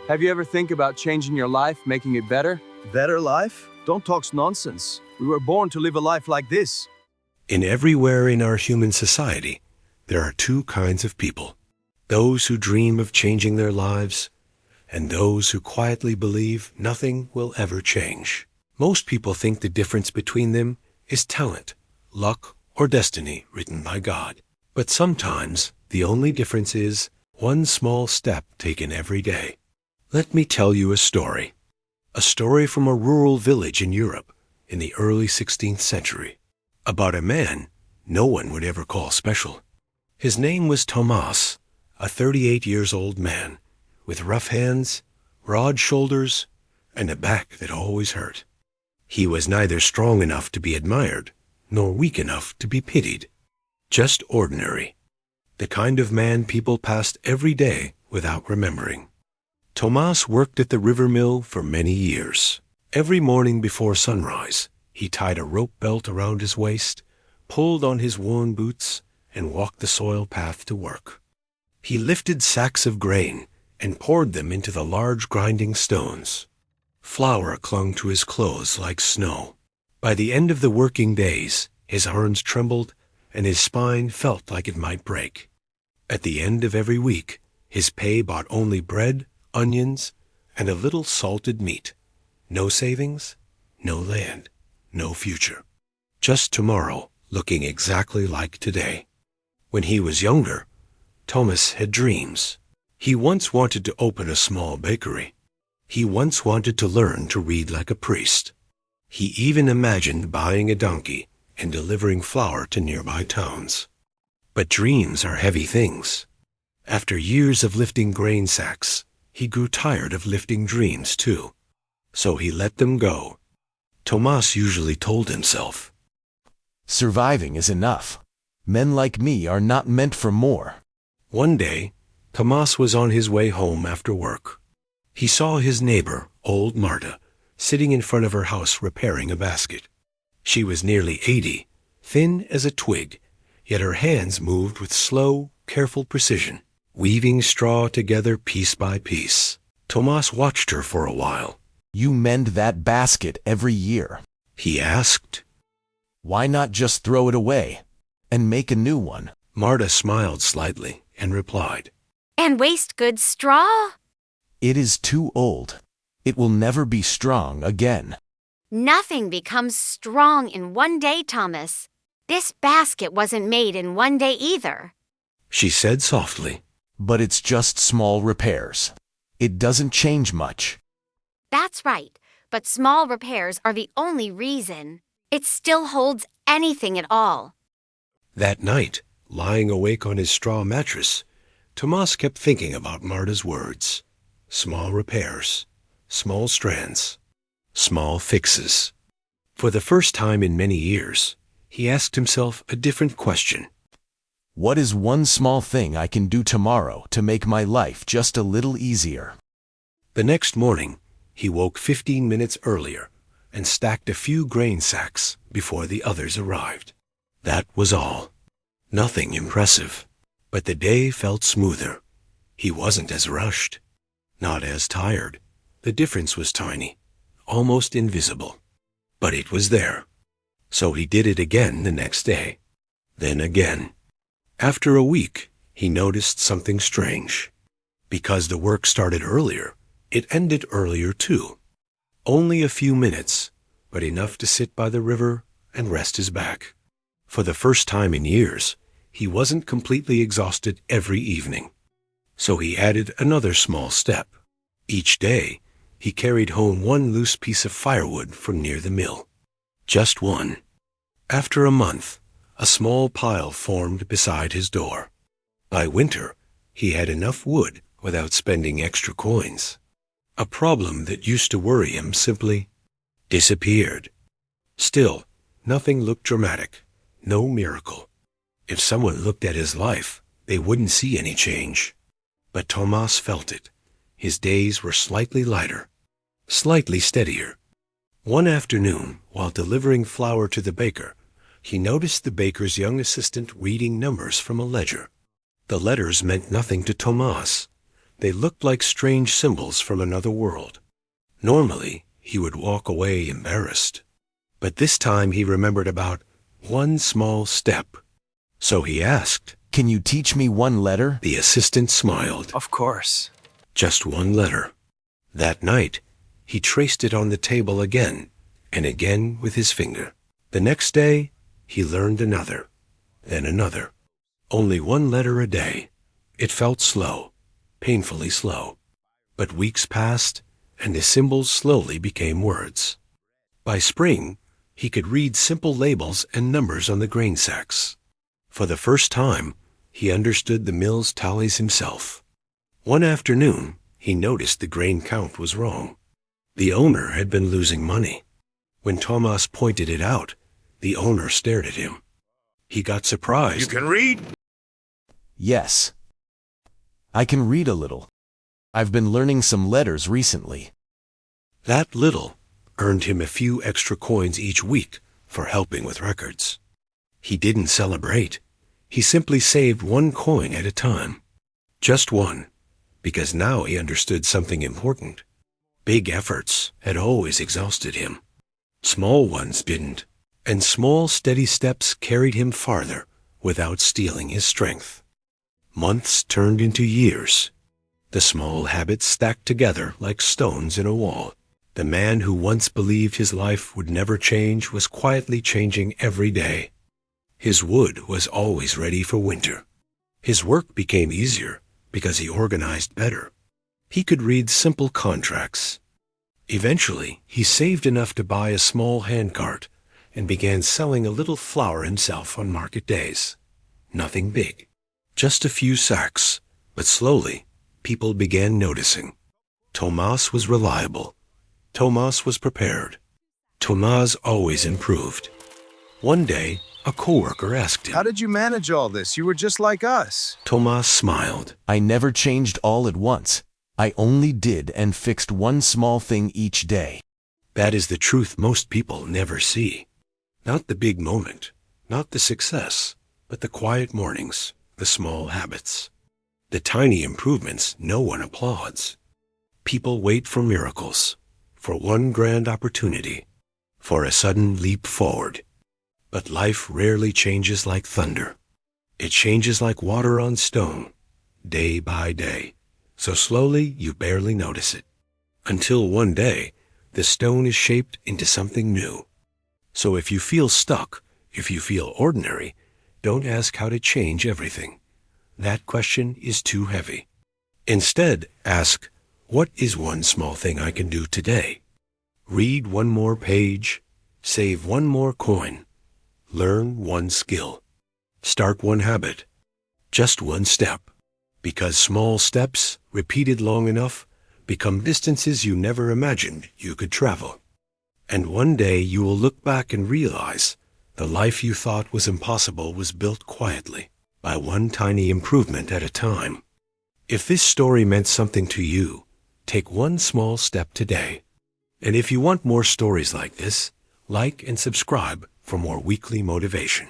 Have you ever think about changing your life, making it better? Better life? Don't talk nonsense. We were born to live a life like this. Everywhere in our human society, there are two kinds of people. Those who dream of changing their lives, and those who quietly believe nothing will ever change. Most people think the difference between them is talent, luck, or destiny written by God. But sometimes the only difference is one small step taken every day. Let me tell you a story from a rural village in Europe in the early 16th century, about a man no one would ever call special. His name was Thomas, a 38-years-old man with rough hands, broad shoulders, and a back that always hurt. He was neither strong enough to be admired nor weak enough to be pitied. Just ordinary. The kind of man people passed every day without remembering. Thomas worked at the river mill for many years. Every morning before sunrise, he tied a rope belt around his waist, pulled on his worn boots, and walked the soil path to work. He lifted sacks of grain and poured them into the large grinding stones. Flour clung to his clothes like snow. By the end of the working days, his arms trembled and his spine felt like it might break. At the end of every week, his pay bought only bread, onions, and a little salted meat. No savings, no land, no future. Just tomorrow looking exactly like today. When he was younger, Thomas had dreams. He once wanted to open a small bakery. He once wanted to learn to read like a priest. He even imagined buying a donkey and delivering flour to nearby towns. But dreams are heavy things. After years of lifting grain sacks, he grew tired of lifting dreams too. So he let them go. Thomas usually told himself, "Surviving is enough. Men like me are not meant for more." One day, Thomas was on his way home after work. He saw his neighbor, old Marta, sitting in front of her house repairing a basket. She was nearly 80, thin as a twig, yet her hands moved with slow, careful precision, weaving straw together piece by piece. Thomas watched her for a while. "You mend that basket every year," he asked. "Why not just throw it away and make a new one?" Marta smiled slightly and replied, "And waste good straw?" "It is too old. It will never be strong again." Nothing becomes strong in one day, Thomas. This basket wasn't made in one day either, she said softly. "But it's just small repairs. It doesn't change much." That's right, but small repairs are the only reason it still holds anything at all. That night, lying awake on his straw mattress, Thomas kept thinking about Marta's words. Small repairs, small strands, small fixes. For the first time in many years, he asked himself a different question. What is one small thing I can do tomorrow to make my life just a little easier? The next morning, he woke 15 minutes earlier and stacked a few grain sacks before the others arrived. That was all. Nothing impressive. But the day felt smoother. He wasn't as rushed, not as tired. The difference was tiny, almost invisible. But it was there. So he did it again the next day. Then again. After a week, he noticed something strange. Because the work started earlier, it ended earlier too. Only a few minutes, but enough to sit by the river and rest his back. For the first time in years, he wasn't completely exhausted every evening. So he added another small step. Each day, he carried home one loose piece of firewood from near the mill. Just one. After a month, a small pile formed beside his door. By winter, he had enough wood without spending extra coins. A problem that used to worry him simply disappeared. Still, nothing looked dramatic, no miracle. If someone looked at his life, they wouldn't see any change. But Thomas felt it. His days were slightly lighter, slightly steadier. One afternoon, while delivering flour to the baker, he noticed the baker's young assistant reading numbers from a ledger. The letters meant nothing to Thomas, They looked like strange symbols from another world. Normally, he would walk away embarrassed. But this time he remembered about one small step. So he asked. Can you teach me one letter? The assistant smiled. Of course. Just one letter. That night, he traced it on the table again and again with his finger. The next day, he learned another, then another. Only one letter a day. It felt slow, painfully slow. But weeks passed, and the symbols slowly became words. By spring, he could read simple labels and numbers on the grain sacks. For the first time, he understood the mill's tallies himself. One afternoon, he noticed the grain count was wrong. The owner had been losing money. When Thomas pointed it out, the owner stared at him. He got surprised. You can read? Yes. I can read a little. I've been learning some letters recently. That little earned him a few extra coins each week for helping with records. He didn't celebrate. He simply saved one coin at a time. Just one, because now he understood something important. Big efforts had always exhausted him. Small ones didn't, and small steady steps carried him farther without stealing his strength. Months turned into years. The small habits stacked together like stones in a wall. The man who once believed his life would never change was quietly changing every day. His wood was always ready for winter. His work became easier because he organized better. He could read simple contracts. Eventually, he saved enough to buy a small handcart and began selling a little flour himself on market days. Nothing big, just a few sacks, but slowly, people began noticing. Thomas was reliable. Thomas was prepared. Thomas always improved. One day, a coworker asked him. How did you manage all this? You were just like us. Thomas smiled. I never changed all at once. I only did and fixed one small thing each day. That is the truth most people never see. Not the big moment, not the success, but the quiet mornings, the small habits. The tiny improvements no one applauds. People wait for miracles, for one grand opportunity, for a sudden leap forward. But life rarely changes like thunder. It changes like water on stone, day by day, so slowly you barely notice it. Until one day, the stone is shaped into something new. So if you feel stuck, if you feel ordinary, don't ask how to change everything. That question is too heavy. Instead, ask, what is one small thing I can do today? Read one more page, save one more coin, learn one skill, start one habit, just one step. Because small steps, repeated long enough, become distances you never imagined you could travel. And one day you will look back and realize the life you thought was impossible was built quietly, by one tiny improvement at a time. If this story meant something to you, take one small step today. And if you want more stories like this, like and subscribe for more weekly motivation.